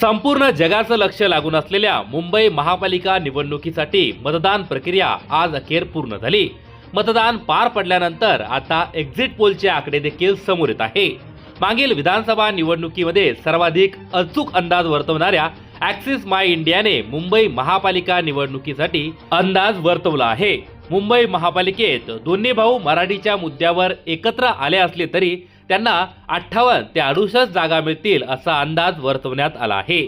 संपूर्ण जगाचं लक्ष लागून असलेल्या मुंबई महापालिका निवडणुकीसाठी मतदान प्रक्रिया आज अखेर पूर्ण झाली। मतदान पार पडल्यानंतर आता एक्झिट पोलचे आकडे देखील समोर येत आहे। मागील विधानसभा निवडणुकीमध्ये सर्वाधिक अचूक अंदाज वर्तवणाऱ्या ॲक्सिस माय इंडियाने मुंबई महापालिका निवडणुकीसाठी अंदाज वर्तवला आहे। मुंबई महापालिकेत दोन्ही भाऊ मराठीच्या मुद्द्यावर एकत्र आले असले तरी त्यांना 58 ते 68 जागा मिळतील असा अंदाज वर्तवण्यात आला आहे।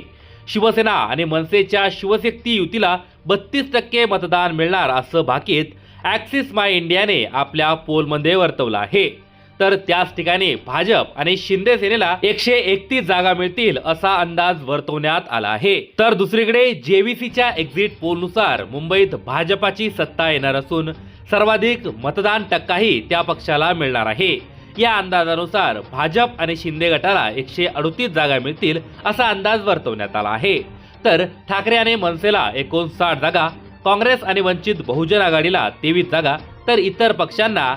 शिवसेना आणि मनसेच्या शिवशक्ती युतीला 32% मतदान मिळणार असं भाकीत ॲक्सिस माय इंडियाने आपल्या पोलमध्ये वर्तवलं आहे। तर त्याच ठिकाणी भाजप आणि शिंदे सेनेला 131 जागा मिळतील असा अंदाज वर्तवण्यात आला आहे। तर दुसरीकडे जेव्हीसीच्या एक्झिट पोलनुसार मुंबईत भाजपाची सत्ता येणार असून सर्वाधिक मतदान टक्काही त्या पक्षाला मिळणार आहे। या अंदाजानुसार भाजप आणि शिंदे गटाला 138 जागा मिळतील असा अंदाज वर्तवण्यात आला आहे। तर ठाकरे आणि मनसेला 59 जागा, काँग्रेस आणि वंचित बहुजन आघाडीला 23 जागा तर इतर पक्षांना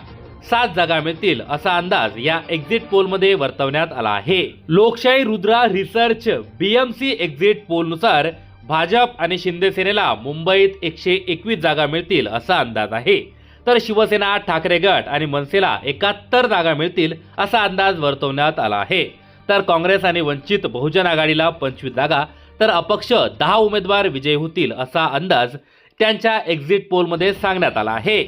7 जागा मिळतील असा अंदाज या एक्झिट पोलमध्ये वर्तवण्यात आला आहे। Lokshahi Rudra research BMC exit पोलनुसार भाजप आणि शिंदे सेनेला मुंबईत 121 जागा मिळतील असा अंदाज आहे। तर शिवसेना, ठाकरे गट आणि मनसेला 71 जागा मिळतील असा अंदाज वर्तवण्यात आला आहे। तर काँग्रेस आणि वंचित बहुजन आघाडीला 25 जागा तर अपक्ष 10 उमेदवार विजयी होतील असा अंदाज त्यांच्या एक्झिट पोलमध्ये सांगण्यात आला आहे।